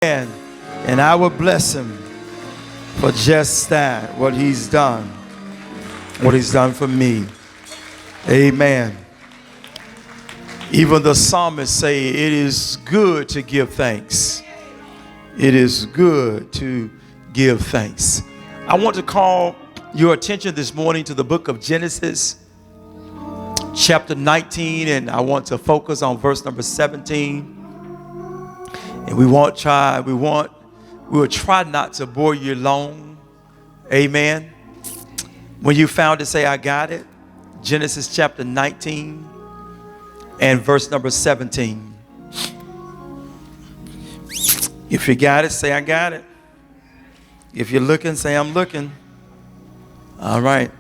And I will bless him for just that, what he's done for me. Amen. Even the psalmist say it is good to give thanks. It is good to give thanks. I want to call your attention this morning to the book of Genesis, chapter 19, and I want to focus on verse number 17. And we will try not to bore you long. Amen. When you found it, say, I got it. Genesis chapter 19 and verse number 17. If you got it, say, I got it. If you're looking, say, I'm looking. All right.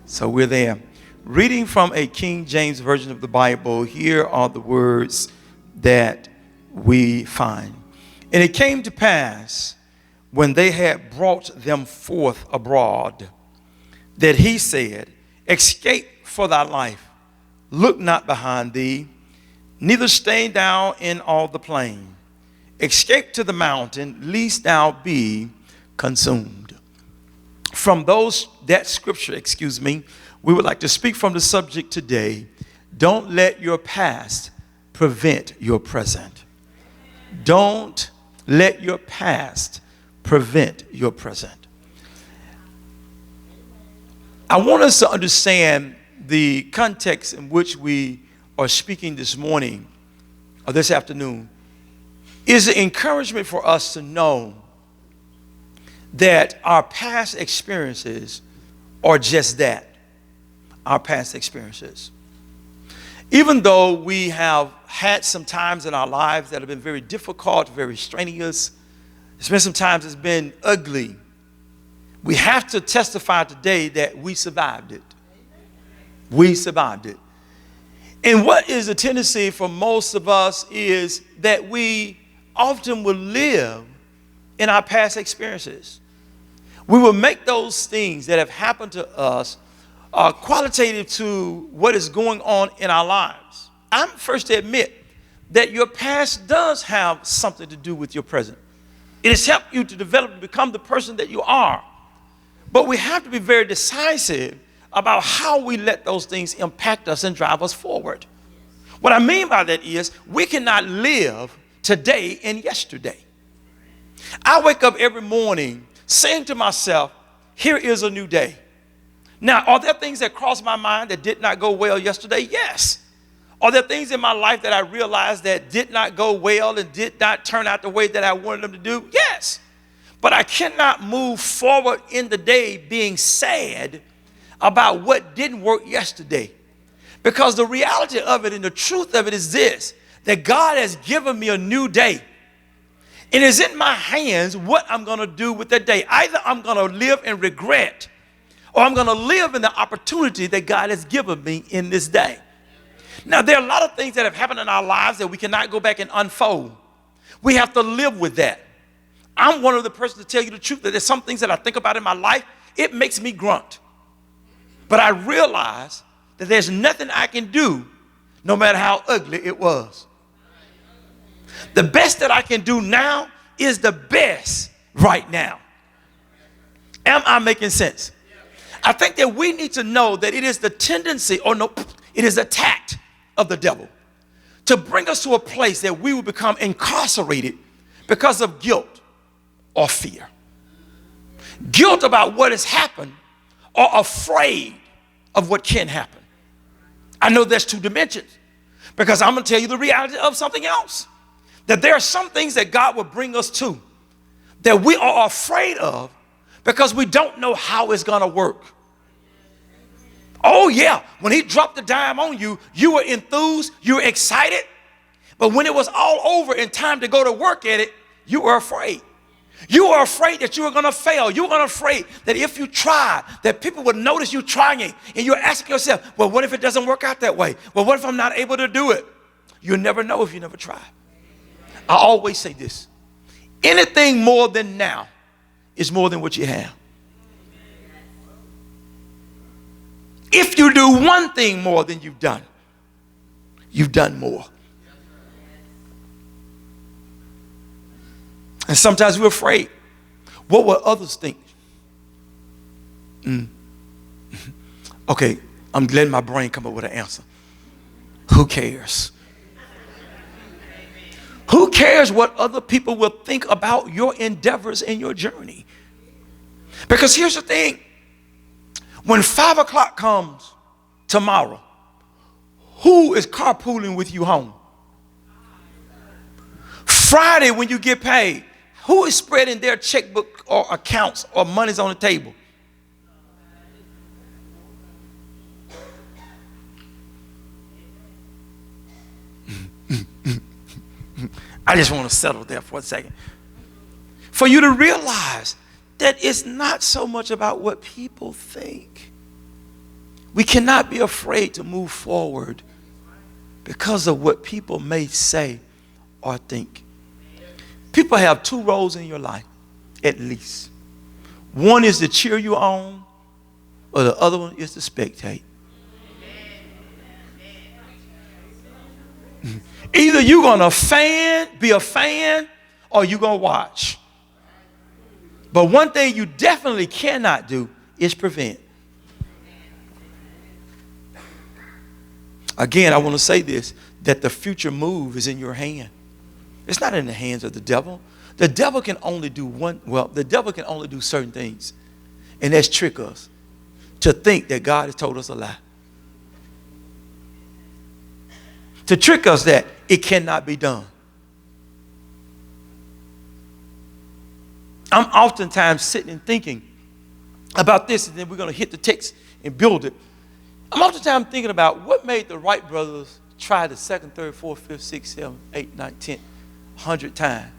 So we're there. Reading from a King James version of the Bible, here are the words that we find. And it came to pass, when they had brought them forth abroad, that he said, escape for thy life, look not behind thee, neither stay thou in all the plain. Escape to the mountain, lest thou be consumed. From that scripture, we would like to speak from the subject today. Don't let your past prevent your present. Don't let your past prevent your present. I want us to understand the context in which we are speaking this morning or this afternoon is an encouragement for us to know that our past experiences are just that, our past experiences. Even though we have had some times in our lives that have been very difficult, very strenuous, there's been some times it's been ugly, we have to testify today that we survived it. We survived it. And what is the tendency for most of us is that we often will live in our past experiences. We will make those things that have happened to us qualitative to what is going on in our lives. I'm first to admit that your past does have something to do with your present. It has helped you to develop and become the person that you are. But we have to be very decisive about how we let those things impact us and drive us forward. What I mean by that is we cannot live today and yesterday. I wake up every morning saying to myself, here is a new day. Now, are there things that crossed my mind that did not go well yesterday? Yes. Are there things in my life that I realized that did not go well and did not turn out the way that I wanted them to do? Yes. But I cannot move forward in the day being sad about what didn't work yesterday. Because the reality of it and the truth of it is this, that God has given me a new day. It is in my hands what I'm going to do with that day. Either I'm going to live in regret, or I'm going to live in the opportunity that God has given me in this day. Now, there are a lot of things that have happened in our lives that we cannot go back and unfold. We have to live with that. I'm one of the persons to tell you the truth that there's some things that I think about in my life, it makes me grunt. But I realize that there's nothing I can do no matter how ugly it was. The best that I can do now is the best right now. Am I making sense? I think that we need to know that it is the tendency, it is the tact of the devil to bring us to a place that we will become incarcerated because of guilt or fear. Guilt about what has happened or afraid of what can happen. I know there's two dimensions because I'm going to tell you the reality of something else. That there are some things that God will bring us to that we are afraid of because we don't know how it's going to work. Oh yeah, when he dropped the dime on you, you were enthused, you were excited. But when it was all over and time to go to work at it, you were afraid. You were afraid that you were going to fail. You were afraid that if you tried, that people would notice you trying, and you're asking yourself, well, what if it doesn't work out that way? Well, what if I'm not able to do it? You'll never know if you never try. I always say this, anything more than now is more than what you have. If you do one thing more than you've done more. And sometimes we're afraid. What will others think? Okay, I'm letting my brain come up with an answer. Who cares? Who cares what other people will think about your endeavors and your journey? Because here's the thing. When 5 o'clock comes tomorrow, who is carpooling with you home? Friday, when you get paid, who is spreading their checkbook or accounts or monies on the table? I just want to settle there for a second. For you to realize that it's not so much about what people think. We cannot be afraid to move forward because of what people may say or think. People have two roles in your life, at least. One is to cheer you on, or the other one is to spectate. Either you're going to be a fan, or you're going to watch. But one thing you definitely cannot do is prevent. Again, I want to say this, that the future move is in your hand. It's not in the hands of the devil. The devil can only do the devil can only do certain things. And that's trick us to think that God has told us a lie. To trick us that it cannot be done. I'm oftentimes sitting and thinking about this, and then we're going to hit the text and build it. I'm oftentimes thinking about what made the Wright brothers try the second, third, fourth, fifth, sixth, seventh, eighth, ninth, 10th, 100th time,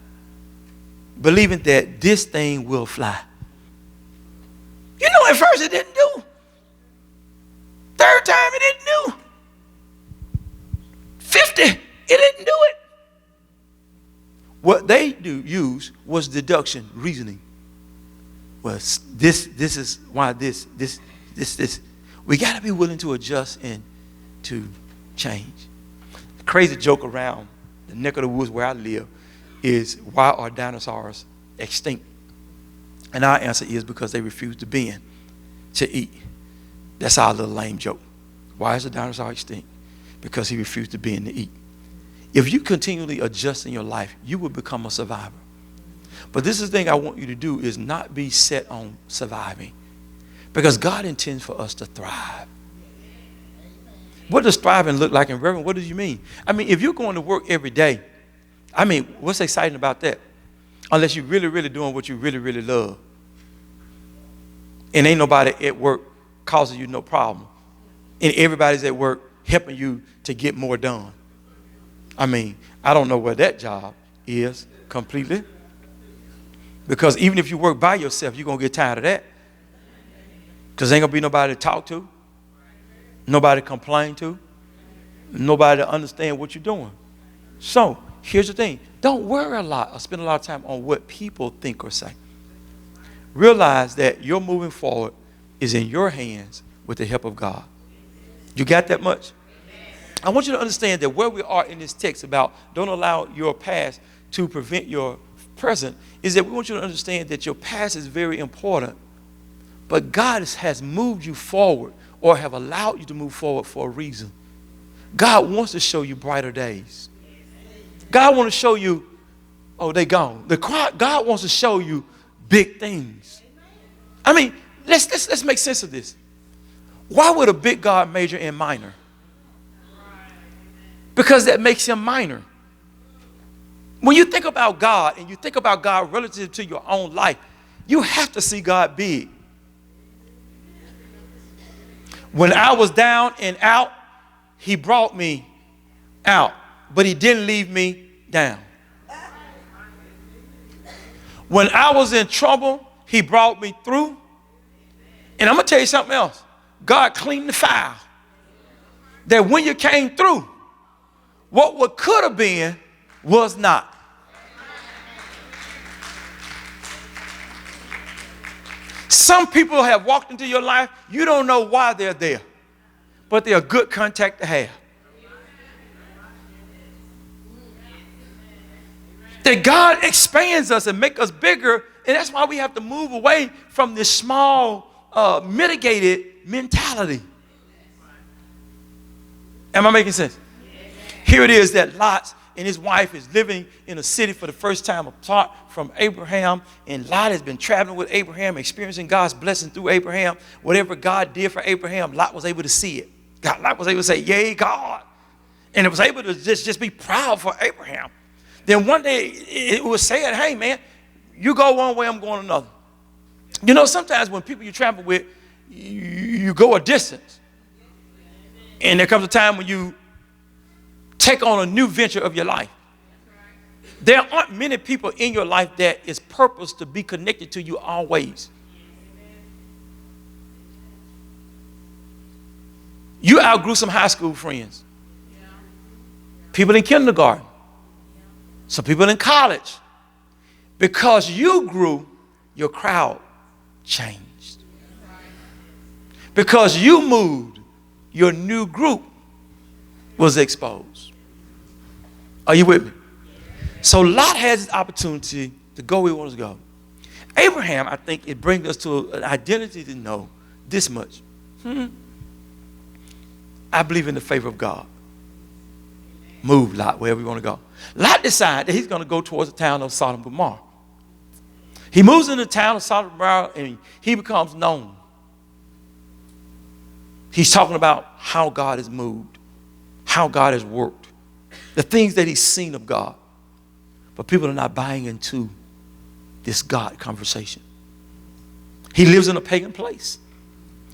believing that this thing will fly. You know, at first it didn't do. Third time it didn't do. 50, it didn't do it. What they use was deduction, reasoning. Well, this is why this. We got to be willing to adjust and to change. The crazy joke around the neck of the woods where I live is, why are dinosaurs extinct? And our answer is because they refuse to bend to eat. That's our little lame joke. Why is the dinosaur extinct? Because he refused to bend to eat. If you continually adjust in your life, you will become a survivor. But this is the thing I want you to do, is not be set on surviving. Because God intends for us to thrive. What does thriving look like? And Reverend, what do you mean? I mean, if you're going to work every day, I mean, what's exciting about that? Unless you're really, really doing what you really, really love. And ain't nobody at work causing you no problem. And everybody's at work helping you to get more done. I mean, I don't know where that job is completely. Because even if you work by yourself, you're going to get tired of that. Because ain't going to be nobody to talk to. Nobody to complain to. Nobody to understand what you're doing. So, here's the thing. Don't worry a lot or spend a lot of time on what people think or say. Realize that your moving forward is in your hands with the help of God. You got that much? I want you to understand that where we are in this text about don't allow your past to prevent your present, is that we want you to understand that your past is very important, but God has moved you forward or have allowed you to move forward for a reason. God wants to show you brighter days. God wants to show you, oh, they gone. God wants to show you big things. I mean, let's make sense of this. Why would a big God major in minor? Because that makes him minor. When you think about God and you think about God relative to your own life, you have to see God big. When I was down and out, he brought me out, but he didn't leave me down. When I was in trouble, he brought me through. And I'm going to tell you something else. God cleaned the file. That when you came through, what could have been was not. Some people have walked into your life, you don't know why they're there, but they're a good contact to have. That God expands us and make us bigger. And that's why we have to move away from this small, mitigated mentality. Am I making sense? Here it is that Lot and his wife is living in a city for the first time apart from Abraham. And Lot has been traveling with Abraham, experiencing God's blessing through Abraham. Whatever God did for Abraham, Lot was able to see it. Lot was able to say, yay, God. And it was able to just be proud for Abraham. Then one day it was said, hey, man, you go one way, I'm going another. You know, sometimes when people you travel with, you go a distance. And there comes a time when you take on a new venture of your life. There aren't many people in your life that is purposed to be connected to you always. You outgrew some high school friends. People in kindergarten. Some people in college. Because you grew, your crowd changed. Because you moved, your new group was exposed. Are you with me? So Lot has this opportunity to go where he wants to go. Abraham, I think it brings us to an identity to know this much. I believe in the favor of God. Move, Lot, wherever you want to go. Lot decided that he's going to go towards the town of Sodom and Gomorrah. He moves into the town of Sodom and Gomorrah and he becomes known. He's talking about how God has moved, how God has worked, the things that he's seen of God. But people are not buying into this God conversation. He lives in a pagan place.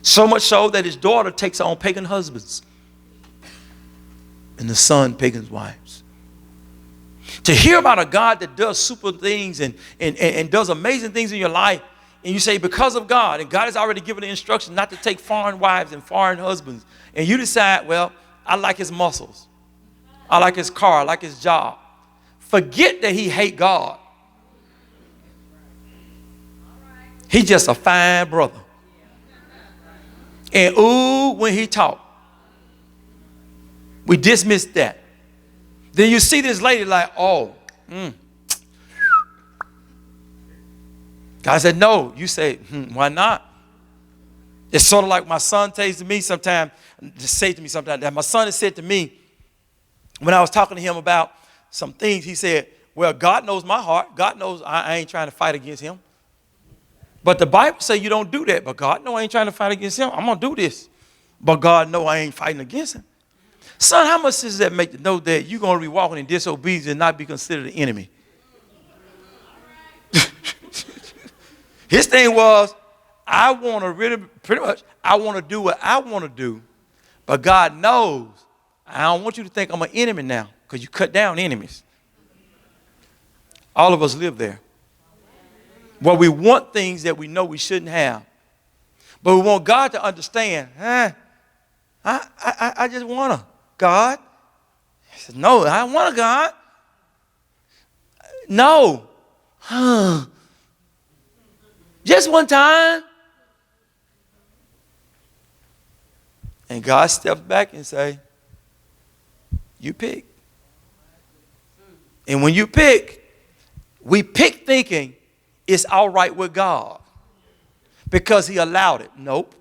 So much so that his daughter takes on pagan husbands. And the son, pagan wives. To hear about a God that does super things and does amazing things in your life, and you say, because of God, and God has already given the instruction not to take foreign wives and foreign husbands, and you decide, well, I like his muscles. I like his car. I like his job. Forget that he hate God. He's just a fine brother. And ooh, when he talk, we dismiss that. Then you see this lady like, oh, God said, no. You say, why not? It's sort of like my son says to me sometimes, that my son has said to me, when I was talking to him about some things, he said, well, God knows my heart. God knows I ain't trying to fight against him. But the Bible says you don't do that. But God knows I ain't trying to fight against him. I'm going to do this. But God knows I ain't fighting against him. Son, how much does that make to know that you're going to be walking in disobedience and not be considered an enemy? His thing was, I want to do what I want to do. But God knows I don't want you to think I'm an enemy now, because you cut down enemies. All of us live there. Where we want things that we know we shouldn't have. But we want God to understand, I just want to, God. He said, no, I don't want to, God. No. Just one time. And God steps back and say, you pick. And when you pick, we pick thinking it's all right with God because he allowed it. Nope.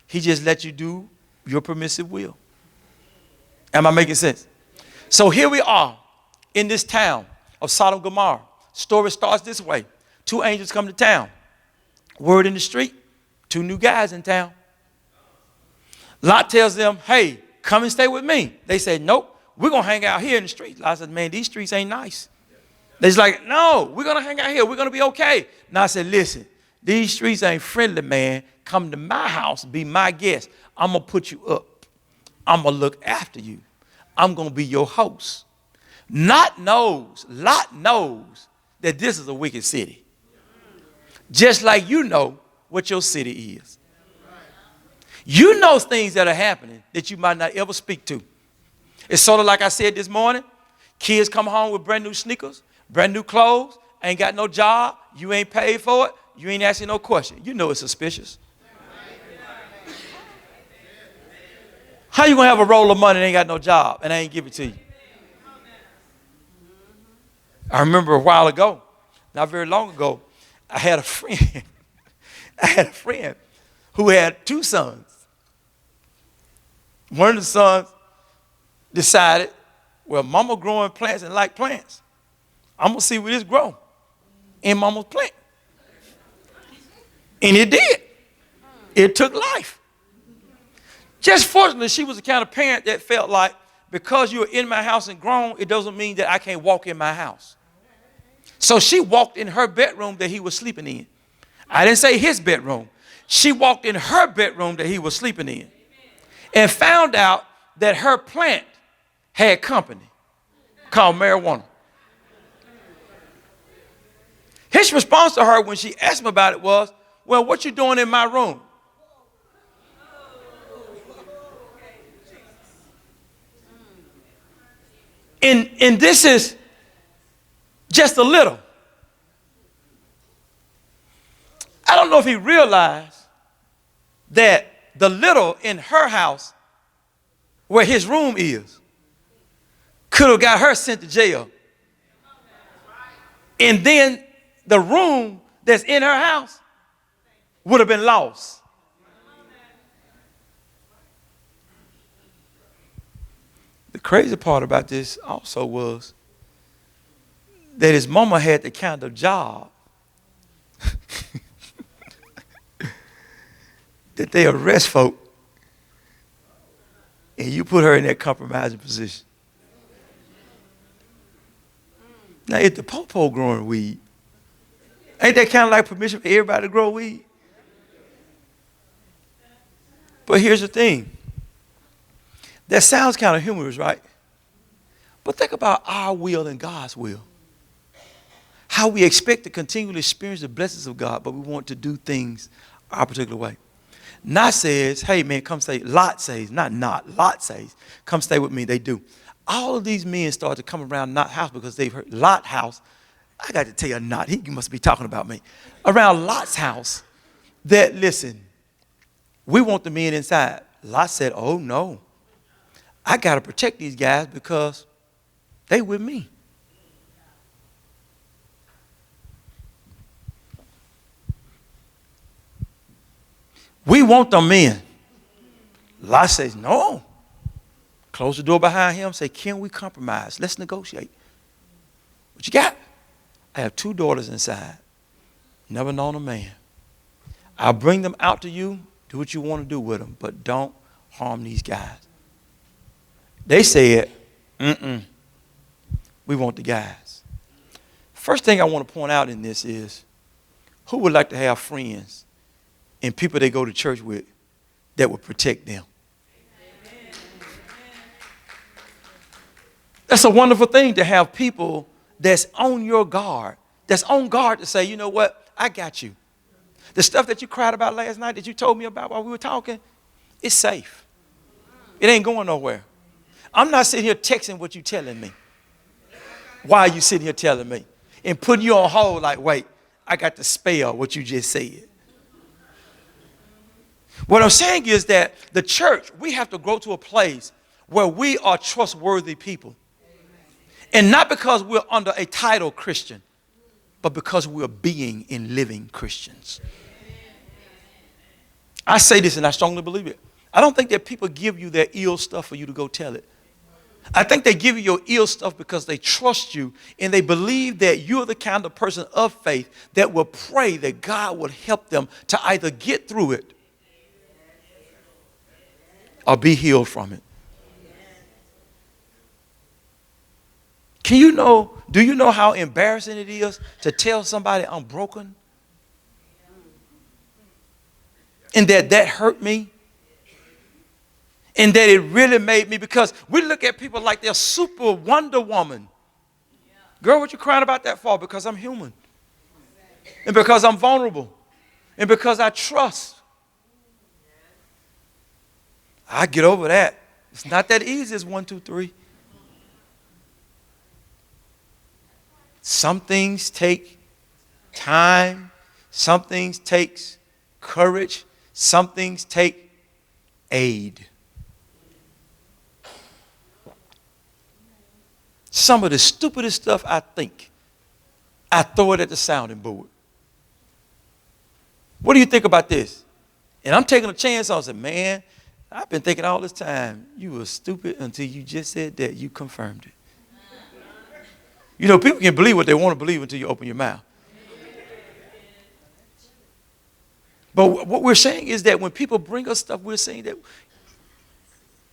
He just let you do your permissive will. Am I making sense? So here we are in this town of Sodom and Gomorrah. Story starts this way. 2 angels come to town. Word in the street. 2 new guys in town. Lot tells them, hey, come and stay with me. They said, nope, we're going to hang out here in the streets. Lot said, man, these streets ain't nice. They're like, no, we're going to hang out here. We're going to be okay. Now I said, listen, these streets ain't friendly, man. Come to my house, be my guest. I'm going to put you up. I'm going to look after you. I'm going to be your host. Lot knows that this is a wicked city. Just like you know what your city is. You know things that are happening that you might not ever speak to. It's sort of like I said this morning. Kids come home with brand new sneakers, brand new clothes, ain't got no job. You ain't paid for it. You ain't asking no question. You know it's suspicious. How you going to have a roll of money and ain't got no job and I ain't give it to you? I remember a while ago, not very long ago, I had a friend. I had a friend who had two sons. One of the sons decided, well, mama growing plants and like plants. I'm going to see where this grow in mama's plant. And it did. It took life. Just fortunately, she was the kind of parent that felt like because you were in my house and grown, it doesn't mean that I can't walk in my house. So she walked in her bedroom that he was sleeping in. I didn't say his bedroom. She walked in her bedroom that he was sleeping in and found out that her plant had company called marijuana. His response to her when she asked him about it was, well, what you doing in my room? And this is just a little. I don't know if he realized that the little in her house, where his room is, could have got her sent to jail. And then the room that's in her house would have been lost. The crazy part about this also was that his mama had the kind of job that they arrest folk and you put her in that compromising position. Now, if the popo growing weed, ain't that kind of like permission for everybody to grow weed? But here's the thing. That sounds kind of humorous, right? But think about our will and God's will. How we expect to continually experience the blessings of God, but we want to do things our particular way. Lot says, hey man, come stay. Lot says, Lot says, come stay with me. They do. All of these men start to come around Lot's house because they've heard Lot's house. I got to tell you, Lot, he must be talking about me. Around Lot's house, that listen, we want the men inside. Lot said, oh no, I got to protect these guys because they with me. We want them in. Lot says, no. Close the door behind him. Say, can we compromise? Let's negotiate. What you got? I have 2 daughters inside. Never known a man. I'll bring them out to you. Do what you want to do with them. But don't harm these guys. They said, we want the guys. First thing I want to point out in this is, who would like to have friends and people they go to church with that would protect them? That's a wonderful thing to have people that's on your guard, that's on guard to say, you know what, I got you. The stuff that you cried about last night that you told me about while we were talking, it's safe. It ain't going nowhere. I'm not sitting here texting what you're telling me. Why are you sitting here telling me? And putting you on hold like, wait, I got to spell what you just said. What I'm saying is that the church, we have to grow to a place where we are trustworthy people. And not because we're under a title Christian, but because we're being and living Christians. I say this and I strongly believe it. I don't think that people give you their ill stuff for you to go tell it. I think they give you your ill stuff because they trust you and they believe that you're the kind of person of faith that will pray that God will help them to either get through it or be healed from it. Do you know how embarrassing it is to tell somebody I'm broken? And that hurt me? And that it really made me, because we look at people like they're super Wonder Woman. Girl, what you crying about that for? Because I'm human. And because I'm vulnerable. And because I trust. I get over that. It's not that easy as 1, 2, 3. Some things take time. Some things take courage. Some things take aid. Some of the stupidest stuff I think I throw it at the sounding board. What do you think about this? And I'm taking a chance on it. Man, I've been thinking all this time, you were stupid until you just said that. You confirmed it. You know, people can believe what they want to believe until you open your mouth. But what we're saying is that when people bring us stuff, we're saying that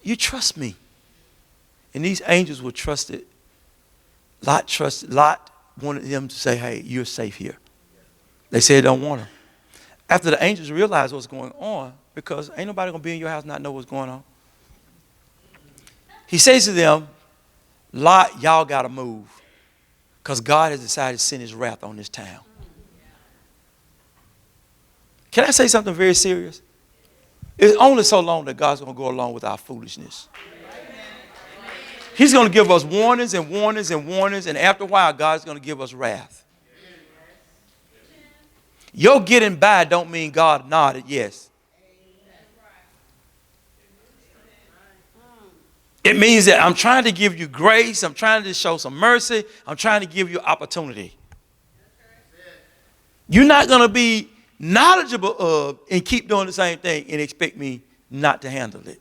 you trust me. And these angels were trusted. Lot wanted them to say, hey, you're safe here. They said they don't want her. After the angels realized what's going on, because ain't nobody going to be in your house and not know what's going on. He says to them, Lot, y'all got to move. Because God has decided to send his wrath on this town. Can I say something very serious? It's only so long that God's going to go along with our foolishness. He's going to give us warnings and warnings and warnings, and after a while, God's going to give us wrath. Your getting by don't mean God nodded yes. It means that I'm trying to give you grace. I'm trying to show some mercy. I'm trying to give you opportunity. You're not going to be knowledgeable of and keep doing the same thing and expect me not to handle it.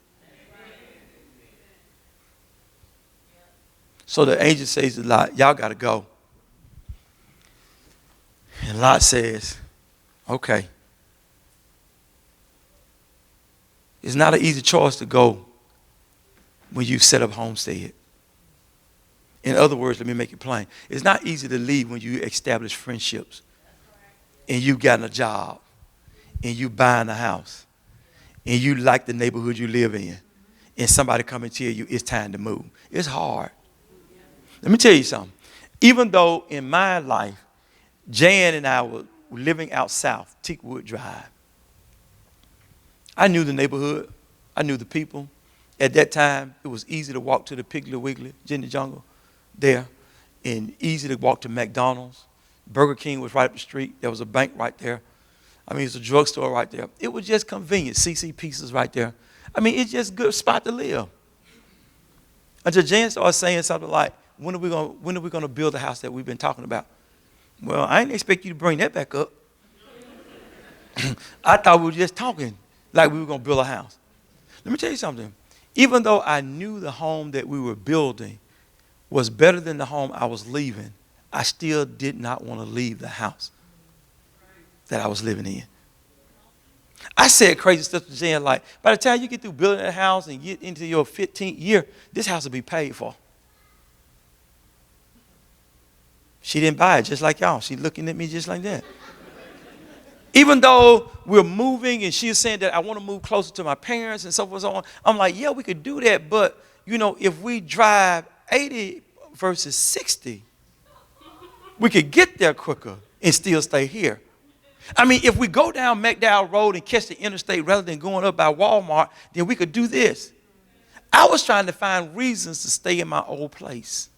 So the angel says to Lot, y'all got to go. And Lot says, okay. It's not an easy choice to go when you set up homestead. In other words, let me make it plain. It's not easy to leave when you establish friendships and you got a job and you buying a house and you like the neighborhood you live in and somebody come and tell you it's time to move. It's hard. Let me tell you something. Even though in my life, Jan and I were living out south, Teakwood Drive, I knew the neighborhood. I knew the people. At that time, it was easy to walk to the Piggly Wiggly, Jenny Jungle, there, and easy to walk to McDonald's. Burger King was right up the street. There was a bank right there. I mean, it's a drugstore right there. It was just convenient. CC Pieces right there. I mean, it's just a good spot to live. Until Jan started saying something like, when are we going to build the house that we've been talking about? Well, I didn't expect you to bring that back up. I thought we were just talking like we were going to build a house. Let me tell you something. Even though I knew the home that we were building was better than the home I was leaving, I still did not want to leave the house that I was living in. I said crazy stuff to Jan like, by the time you get through building that house and get into your 15th year, this house will be paid for. She didn't buy it just like y'all. She's looking at me just like that. Even though we're moving and she's saying that I want to move closer to my parents and so forth and so on, I'm like, yeah, we could do that. But, you know, if we drive 80 versus 60, we could get there quicker and still stay here. I mean, if we go down McDowell Road and catch the interstate rather than going up by Walmart, then we could do this. I was trying to find reasons to stay in my old place.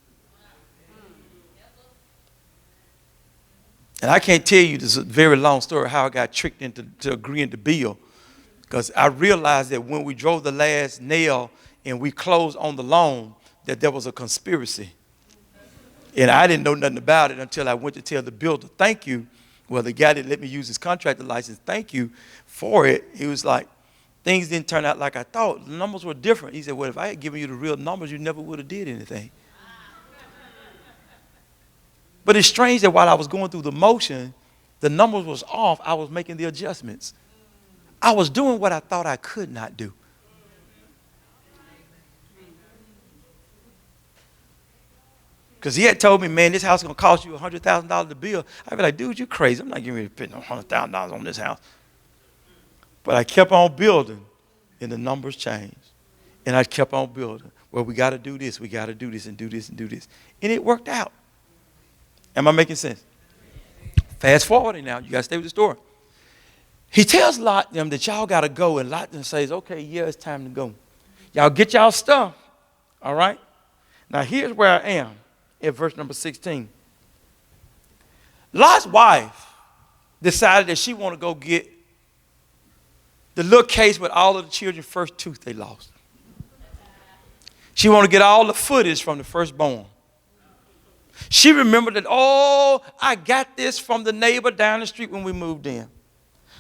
And I can't tell you, this is a very long story, how I got tricked into agreeing to bill. Because I realized that when we drove the last nail and we closed on the loan, that there was a conspiracy. And I didn't know nothing about it until I went to tell the builder, thank you. Well, the guy that let me use his contractor license, thank you for it. He was like, things didn't turn out like I thought. The numbers were different. He said, well, if I had given you the real numbers, you never would have did anything. But it's strange that while I was going through the motion, the numbers was off. I was making the adjustments. I was doing what I thought I could not do. Because he had told me, man, this house is going to cost you $100,000 to build. I'd be like, dude, you crazy. I'm not getting ready to spend $100,000 on this house. But I kept on building, and the numbers changed. And I kept on building. Well, we got to do this. We got to do this and do this and do this. And it worked out. Am I making sense? Fast forwarding now. You got to stay with the story. He tells Lot them that y'all got to go. And Lot them says, okay, yeah, it's time to go. Y'all get y'all stuff. All right? Now, here's where I am at verse number 16. Lot's wife decided that she want to go get the little case with all of the children's first tooth they lost. She want to get all the footage from the firstborn. She remembered that, oh, I got this from the neighbor down the street when we moved in.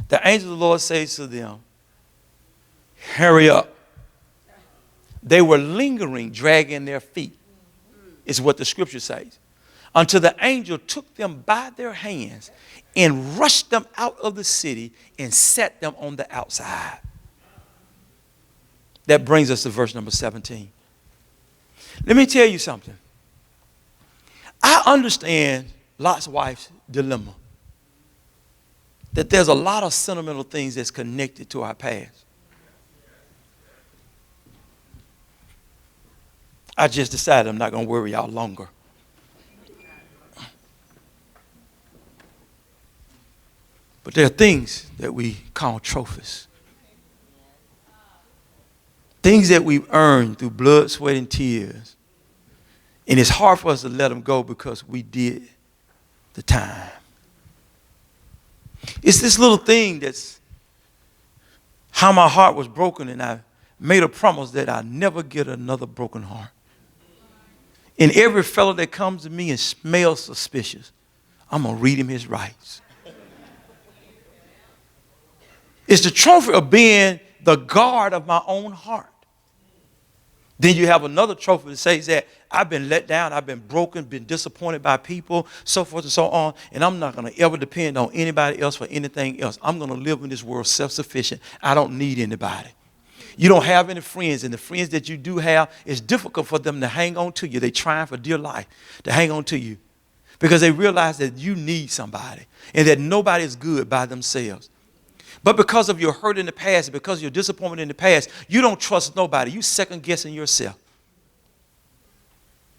The angel of the Lord says to them, hurry up. They were lingering, dragging their feet, is what the scripture says, until the angel took them by their hands and rushed them out of the city and set them on the outside. That brings us to verse number 17. Let me tell you something. I understand Lot's wife's dilemma, that there's a lot of sentimental things that's connected to our past. I just decided I'm not going to worry y'all longer. But there are things that we call trophies. Things that we've earned through blood, sweat, and tears. And it's hard for us to let them go because we did the time. It's this little thing that's how my heart was broken, and I made a promise that I'd never get another broken heart. And every fellow that comes to me and smells suspicious, I'm going to read him his rights. It's the trophy of being the guard of my own heart. Then you have another trophy that says that I've been let down, I've been broken, been disappointed by people, so forth and so on, and I'm not going to ever depend on anybody else for anything else. I'm going to live in this world self-sufficient. I don't need anybody. You don't have any friends, and the friends that you do have, it's difficult for them to hang on to you. They're trying for dear life to hang on to you because they realize that you need somebody and that nobody is good by themselves. But because of your hurt in the past, because of your disappointment in the past, you don't trust nobody. You second guessing yourself.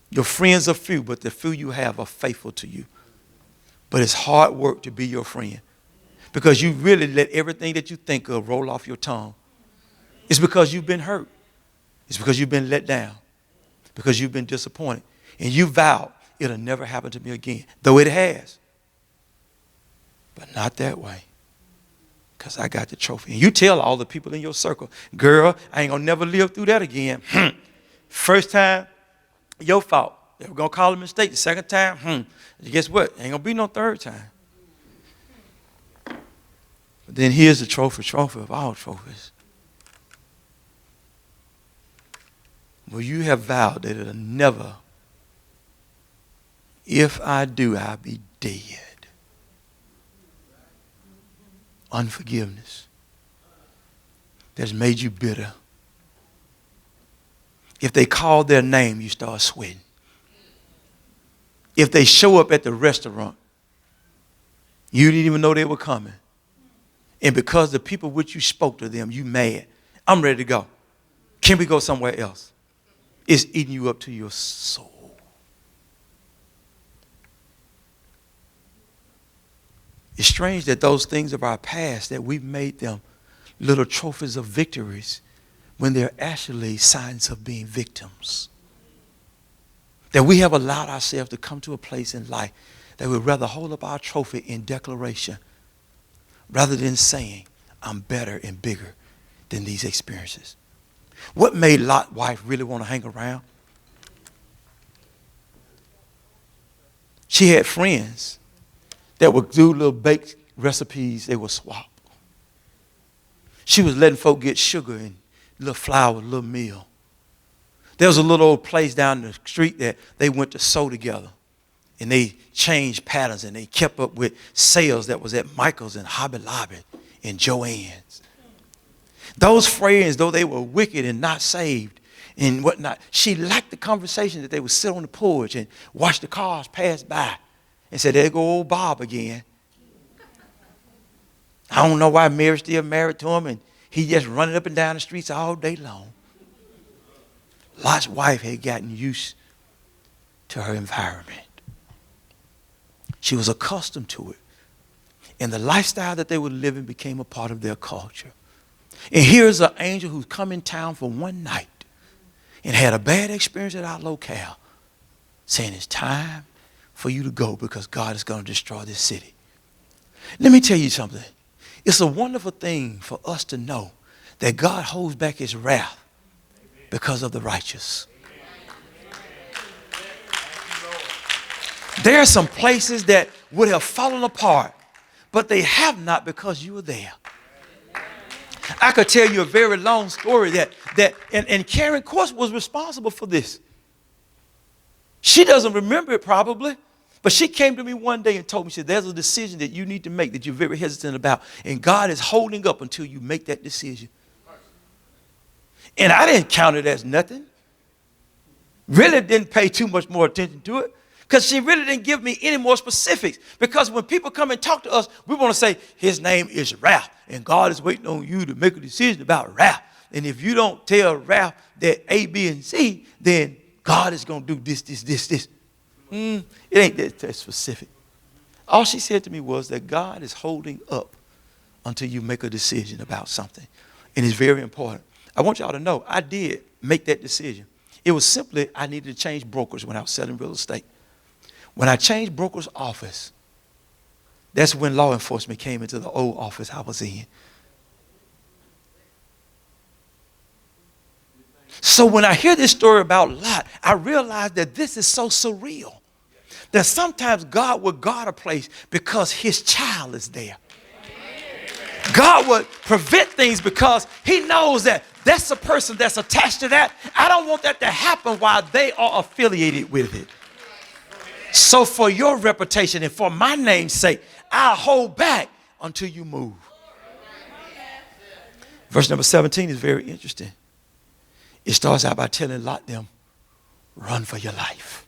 Your friends are few, but the few you have are faithful to you. But it's hard work to be your friend because you really let everything that you think of roll off your tongue. It's because you've been hurt. It's because you've been let down, because you've been disappointed. And you vowed it'll never happen to me again, though it has. But not that way. Because I got the trophy. And you tell all the people in your circle, girl, I ain't going to never live through that again. First time, your fault. They were going to call it a mistake. The second time, guess what? Ain't going to be no third time. But then here's the trophy of all trophies. Well, you have vowed that it'll never, if I do, I'll be dead. Unforgiveness that's made you bitter. If they call their name, you start sweating. If they show up at the restaurant, you didn't even know they were coming. And because the people which you spoke to them, you mad. I'm ready to go. Can we go somewhere else? It's eating you up to your soul. It's strange that those things of our past, that we've made them little trophies of victories when they're actually signs of being victims. That we have allowed ourselves to come to a place in life that we'd rather hold up our trophy in declaration rather than saying, I'm better and bigger than these experiences. What made Lot's wife really want to hang around? She had friends that would do little baked recipes they would swap. She was letting folk get sugar and little flour, little meal. There was a little old place down the street that they went to sew together. And they changed patterns and they kept up with sales that was at Michael's and Hobby Lobby and Joann's. Those friends, though they were wicked and not saved and whatnot, she liked the conversation that they would sit on the porch and watch the cars pass by. And said, there go old Bob again. I don't know why Mary's still married to him and he just running up and down the streets all day long. Lot's wife had gotten used to her environment. She was accustomed to it. And the lifestyle that they were living became a part of their culture. And here's an angel who's come in town for one night and had a bad experience at our locale, saying it's time for you to go because God is going to destroy this city. Let me tell you something. It's a wonderful thing for us to know that God holds back his wrath because of the righteous. There are some places that would have fallen apart, but they have not because you were there. I could tell you a very long story and Karen, of course, was responsible for this. She doesn't remember it probably, but she came to me one day and told me, she said, there's a decision that you need to make that you're very hesitant about, and God is holding up until you make that decision. And I didn't count it as nothing. Really didn't pay too much more attention to it because she really didn't give me any more specifics. Because when people come and talk to us, we want to say, his name is Ralph, and God is waiting on you to make a decision about Ralph. And if you don't tell Ralph that A, B, and C, then God is going to do this. It ain't that specific. All she said to me was that God is holding up until you make a decision about something. And it's very important. I want y'all to know I did make that decision. It was simply I needed to change brokers when I was selling real estate. When I changed broker's office, that's when law enforcement came into the old office I was in. So when I hear this story about Lot, I realize that this is so surreal. That sometimes God will guard a place because his child is there. God would prevent things because he knows that that's a person that's attached to that. I don't want that to happen while they are affiliated with it. So for your reputation and for my name's sake, I'll hold back until you move. Verse number 17 is very interesting. It starts out by telling Lot them, run for your life.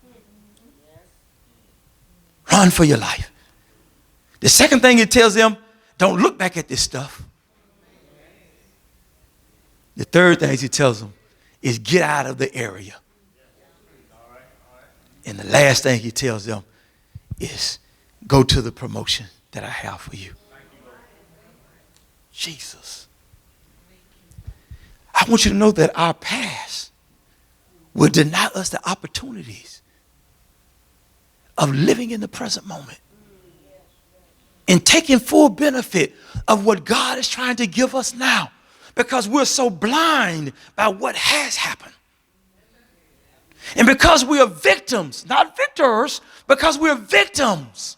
Run for your life. The second thing it tells them, don't look back at this stuff. The third thing he tells them is get out of the area. And the last thing he tells them is go to the promotion that I have for you. Jesus. I want you to know that our past will deny us the opportunities of living in the present moment and taking full benefit of what God is trying to give us now, because we're so blind by what has happened. And because we are victims, not victors, because we're victims,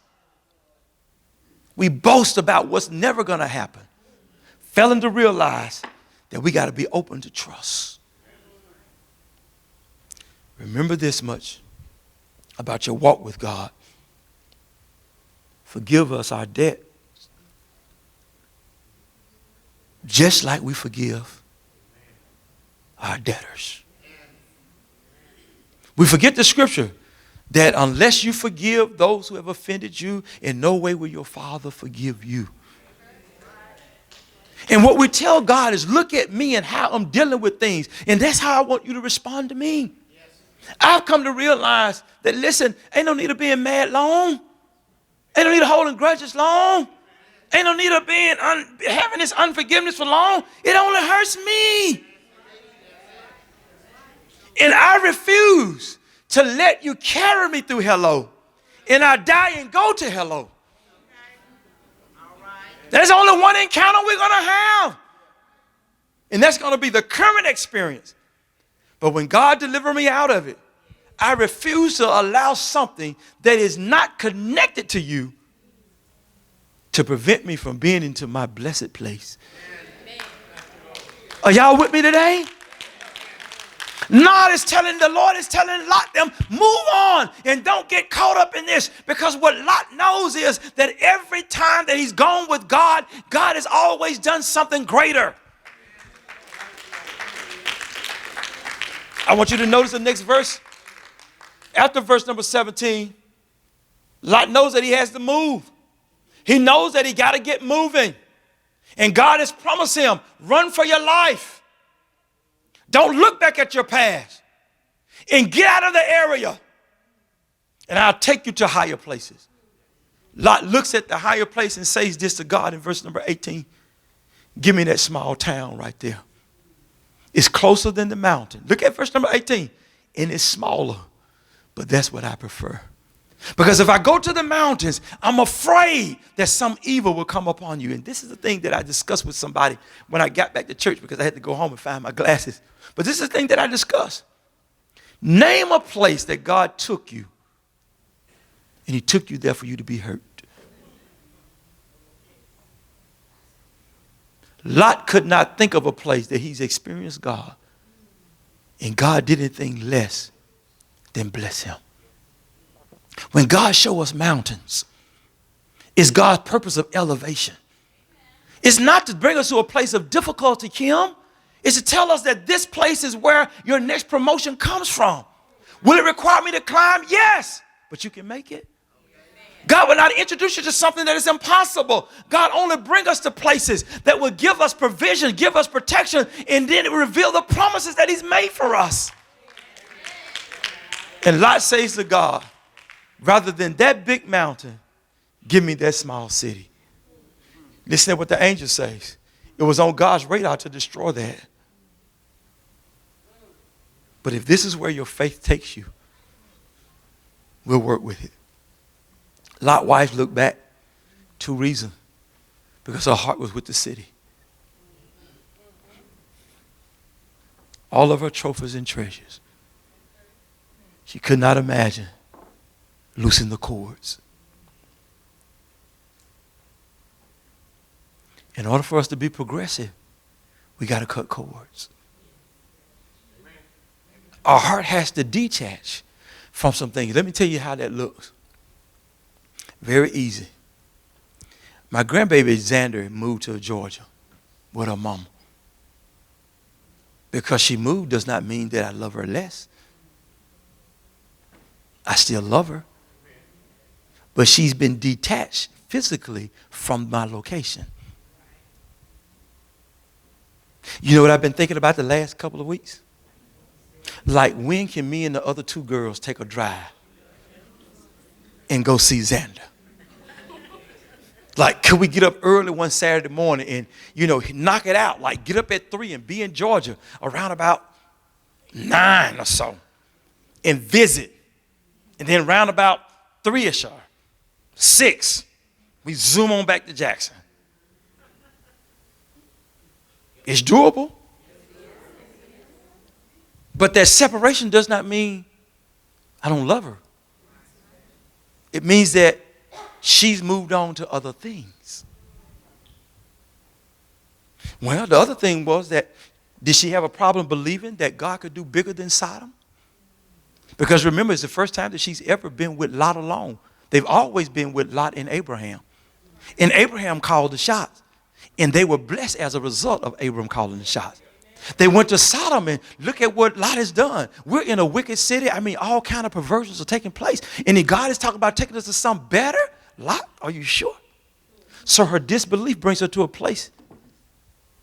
we boast about what's never going to happen, failing to realize that we got to be open to trust. Remember this much about your walk with God. Forgive us our debt, just like we forgive our debtors. We forget the scripture that unless you forgive those who have offended you, in no way will your Father forgive you. And what we tell God is, look at me and how I'm dealing with things. And that's how I want you to respond to me. I've come to realize that, listen, ain't no need of being mad long. Ain't no need of holding grudges long. Ain't no need of being having this unforgiveness for long. It only hurts me. And I refuse to let you carry me through hello. And I die and go to hello. There's only one encounter we're going to have. And that's going to be the current experience. But when God delivered me out of it, I refuse to allow something that is not connected to you to prevent me from being into my blessed place. Are y'all with me today? The Lord is telling Lot them, move on and don't get caught up in this, because what Lot knows is that every time that he's gone with God, God has always done something greater. I want you to notice the next verse. After verse number 17, Lot knows that he has to move. He knows that he got to get moving. And God has promised him, run for your life. Don't look back at your past. And get out of the area. And I'll take you to higher places. Lot looks at the higher place and says this to God in verse number 18. Give me that small town right there. It's closer than the mountain. Look at verse number 18. And it's smaller. But that's what I prefer. Because if I go to the mountains, I'm afraid that some evil will come upon you. And this is the thing that I discussed with somebody when I got back to church, because I had to go home and find my glasses. But this is the thing that I discussed. Name a place that God took you And he took you there for you to be hurt. Lot could not think of a place that he's experienced God, and God did anything less than bless him. When God shows us mountains, it's God's purpose of elevation. It's not to bring us to a place of difficulty, Kim. It's to tell us that this place is where your next promotion comes from. Will it require me to climb? Yes, but you can make it. God will not introduce you to something that is impossible. God only brings us to places that will give us provision, give us protection, and then it will reveal the promises that he's made for us. And Lot says to God, rather than that big mountain, give me that small city. Listen to what the angel says. It was on God's radar to destroy that. But if this is where your faith takes you, we'll work with it. Lot's wife looked back. 2 reasons. Because her heart was with the city. All of her trophies and treasures. She could not imagine loosening the cords. In order for us to be progressive, we got to cut cords. Our heart has to detach from some things. Let me tell you how that looks. Very easy. My grandbaby Xander moved to Georgia with her mama. Because she moved does not mean that I love her less. I still love her. But she's been detached physically from my location. You know what I've been thinking about the last couple of weeks? Like, when can me and the other 2 girls take a drive and go see Xander? Like, could we get up early one Saturday morning and, knock it out? Like, get up at 3 and be in Georgia around about 9 or so and visit. And then round about 3-ish or 6, we zoom on back to Jackson. It's doable. But that separation does not mean I don't love her. It means that she's moved on to other things. Well, the other thing was that, did she have a problem believing that God could do bigger than Sodom? Because remember, it's the first time that she's ever been with Lot alone. They've always been with Lot and Abraham. And Abraham called the shots. And they were blessed as a result of Abraham calling the shots. They went to Sodom and look at what Lot has done. We're in a wicked city. I mean, all kind of perversions are taking place. And then God is talking about taking us to something better. Lot, are you sure? So her disbelief brings her to a place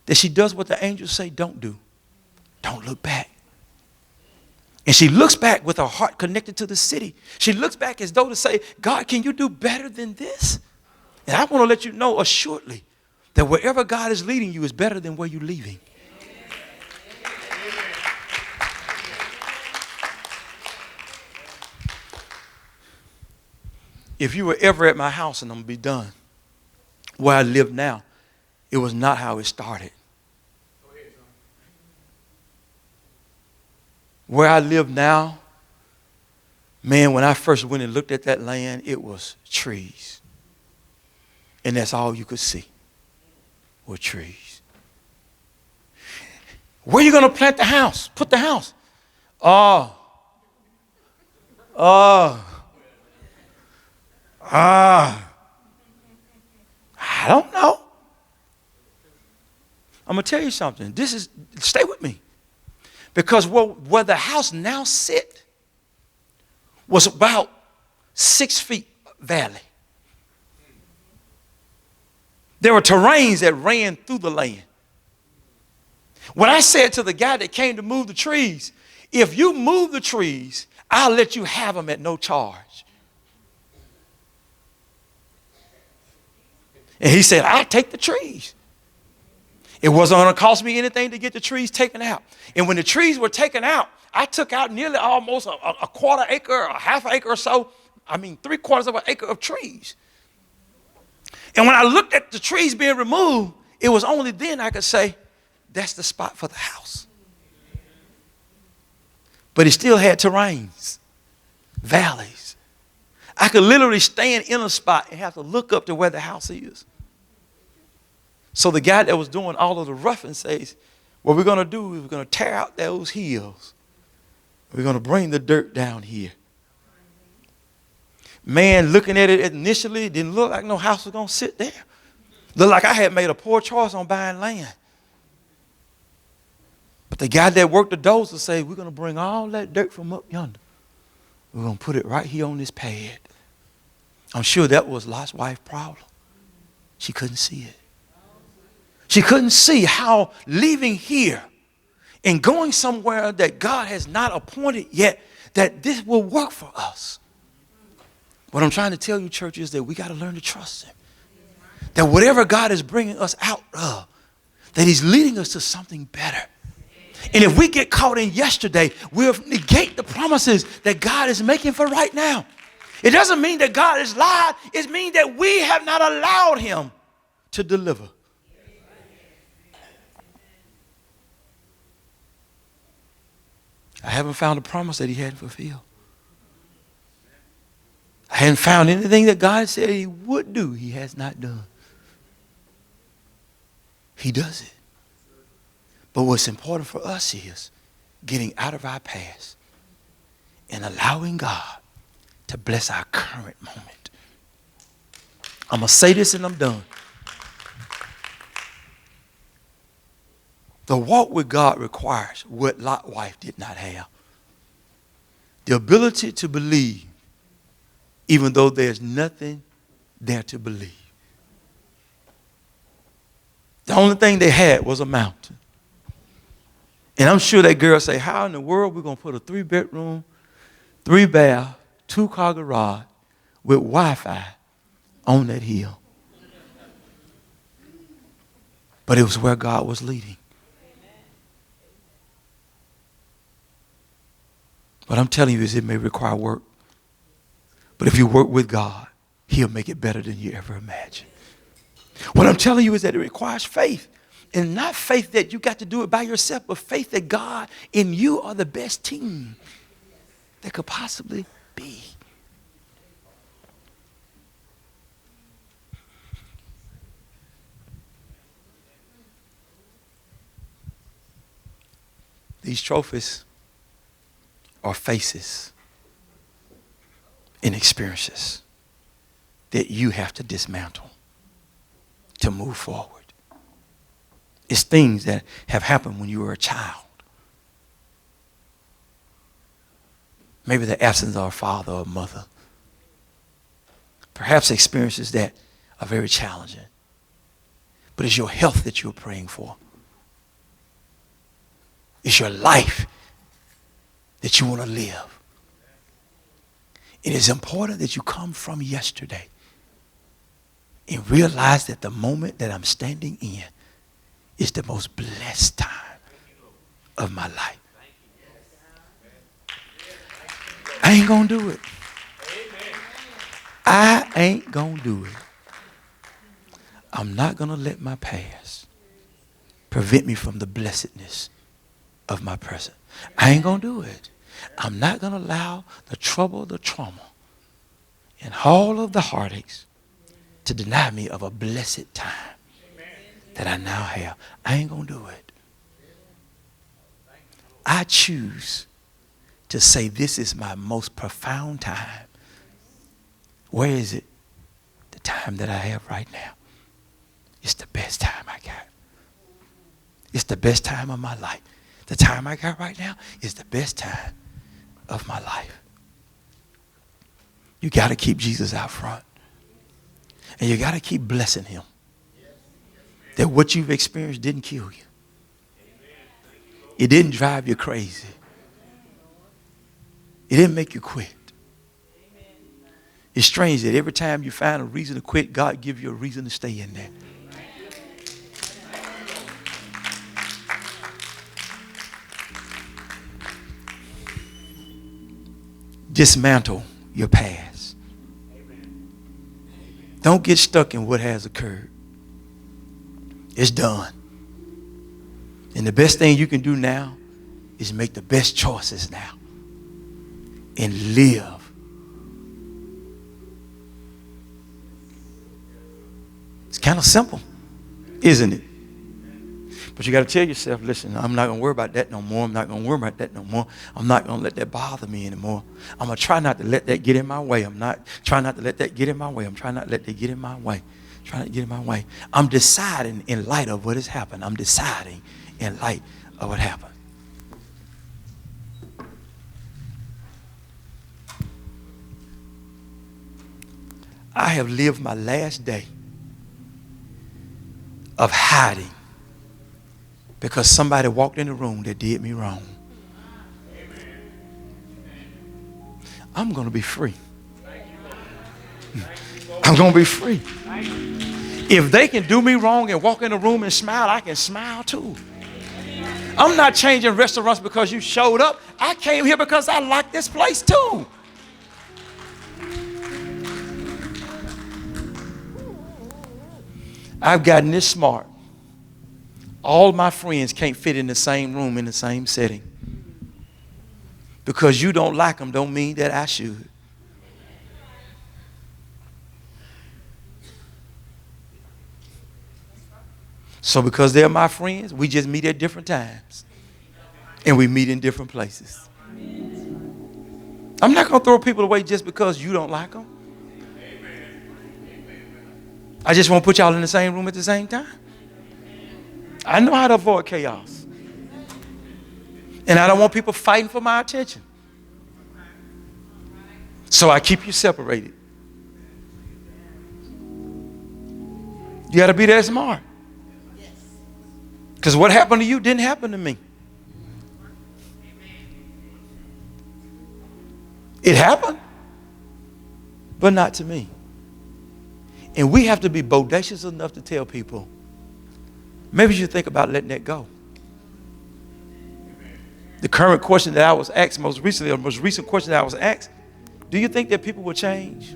that she does what the angels say don't do. Don't look back. And she looks back with her heart connected to the city. She looks back as though to say, God, can you do better than this? And I want to let you know assuredly that wherever God is leading you is better than where you're leaving. If you were ever at my house, and I'm going to be done, where I live now, it was not how it started. Where I live now, man, when I first went and looked at that land, it was trees. And that's all you could see were trees. Where are you going to plant the house? Put the house. I don't know. I'm going to tell you something. Stay with me. Because where the house now sit was about 6 feet valley. There were terrains that ran through the land. When I said to the guy that came to move the trees, if you move the trees, I'll let you have them at no charge. And he said, I'll take the trees. It wasn't going to cost me anything to get the trees taken out. And when the trees were taken out, I took out nearly almost a quarter acre, or a half acre or so. I mean, 3/4 of an acre of trees. And when I looked at the trees being removed, it was only then I could say, that's the spot for the house. But it still had terrains, valleys. I could literally stand in a spot and have to look up to where the house is. So the guy that was doing all of the roughing says, what we're going to do is we're going to tear out those hills. We're going to bring the dirt down here. Man, looking at it initially, it didn't look like no house was going to sit there. Looked like I had made a poor choice on buying land. But the guy that worked the dozer said, we're going to bring all that dirt from up yonder. We're going to put it right here on this pad. I'm sure that was Lot's wife's problem. She couldn't see it. She couldn't see how leaving here and going somewhere that God has not appointed yet, that this will work for us. What I'm trying to tell you, church, is that we got to learn to trust him. That whatever God is bringing us out of, that he's leading us to something better. And if we get caught in yesterday, we'll negate the promises that God is making for right now. It doesn't mean that God has lied. It means that we have not allowed him to deliver. I haven't found a promise that he hadn't fulfilled. I hadn't found anything that God said he would do, he has not done. He does it. But what's important for us is getting out of our past and allowing God to bless our current moment. I'm going to say this and I'm done. The walk with God requires what Lot's wife did not have. The ability to believe even though there's nothing there to believe. The only thing they had was a mountain. And I'm sure that girl say, how in the world are we going to put a 3-bedroom, 3-bath, 2-car garage with Wi-Fi on that hill? But it was where God was leading. What I'm telling you is it may require work. But if you work with God, he'll make it better than you ever imagined. What I'm telling you is that it requires faith. And not faith that you got to do it by yourself, but faith that God and you are the best team that could possibly be. These trophies are faces and experiences that you have to dismantle to move forward. It's things that have happened when you were a child. Maybe the absence of a father or mother. Perhaps experiences that are very challenging. But it's your health that you're praying for. It's your life that you want to live. It is important that you come from yesterday and realize that the moment that I'm standing in is the most blessed time of my life. I ain't going to do it. I ain't going to do it. I'm not going to let my past prevent me from the blessedness of my present. I ain't going to do it. I'm not going to allow the trouble, the trauma, and all of the heartaches to deny me of a blessed time that I now have. I ain't going to do it. I choose to say this is my most profound time. Where is it? The time that I have right now. It's the best time I got. It's the best time of my life. The time I got right now is the best time of my life. You got to keep Jesus out front. And you got to keep blessing him. That what you've experienced didn't kill you. It didn't drive you crazy. It didn't make you quit. It's strange that every time you find a reason to quit, God gives you a reason to stay in there. Dismantle your past. Don't get stuck in what has occurred. It's done. And the best thing you can do now is make the best choices now and live Kind of simple, isn't it? But you got to tell yourself, listen, I'm not going to worry about that no more. I'm not going to worry about that no more. I'm not going to let that bother me anymore. I'm going to try not to let that get in my way. I'm not trying not to let that get in my way. I'm trying not to let that get in my way. Trying not to get in my way. I'm deciding in light of what has happened. I'm deciding in light of what happened. I have lived my last day of hiding because somebody walked in the room that did me wrong. I'm going to be free. I'm going to be free. If they can do me wrong and walk in the room and smile, I can smile too. I'm not changing restaurants because you showed up. I came here because I like this place too. I've gotten this smart. All my friends can't fit in the same room in the same setting. Because you don't like them don't mean that I should. So because they're my friends, we just meet at different times. And we meet in different places. I'm not going to throw people away just because you don't like them. I just won't put y'all in the same room at the same time. I know how to avoid chaos. And I don't want people fighting for my attention. So I keep you separated. You got to be that smart. Because what happened to you didn't happen to me. It happened, but not to me. And we have to be bodacious enough to tell people, maybe you should think about letting that go. The current question that I was asked most recently, or most recent question that I was asked, do you think that people will change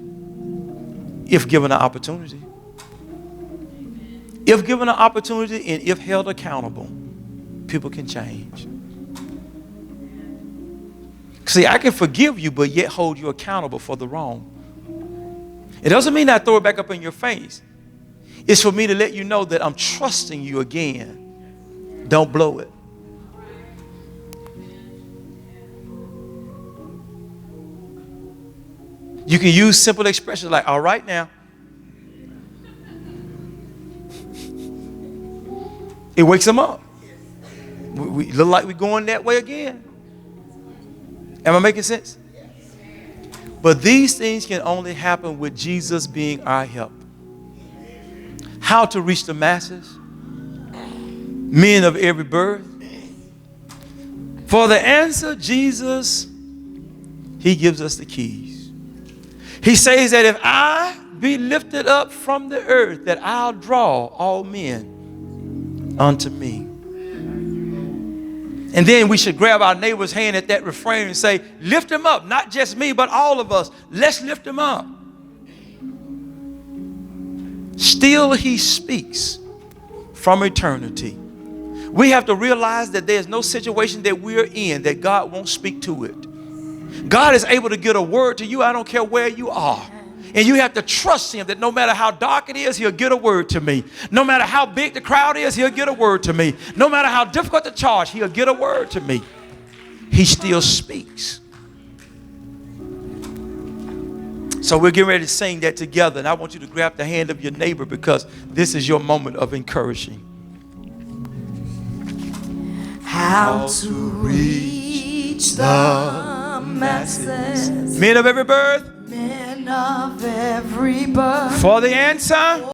if given an opportunity? If given an opportunity and if held accountable, people can change. See, I can forgive you, but yet hold you accountable for the wrong. It doesn't mean I throw it back up in your face. It's for me to let you know that I'm trusting you again. Don't blow it. You can use simple expressions like, all right now. It wakes them up. We look like we're going that way again. Am I making sense? But these things can only happen with Jesus being our help. How to reach the masses? Men of every birth. For the answer, Jesus, he gives us the keys. He says that if I be lifted up from the earth, that I'll draw all men unto me. And then we should grab our neighbor's hand at that refrain and say, lift him up, not just me, but all of us. Let's lift him up. Still he speaks from eternity. We have to realize that there's no situation that we're in that God won't speak to it. God is able to get a word to you. I don't care where you are. And you have to trust him that no matter how dark it is, he'll get a word to me. No matter how big the crowd is, he'll get a word to me. No matter how difficult the charge, he'll get a word to me. He still speaks. So we're getting ready to sing that together. And I want you to grab the hand of your neighbor because this is your moment of encouraging. How to reach the masses. Men of every birth. Men of every birth. For the answer.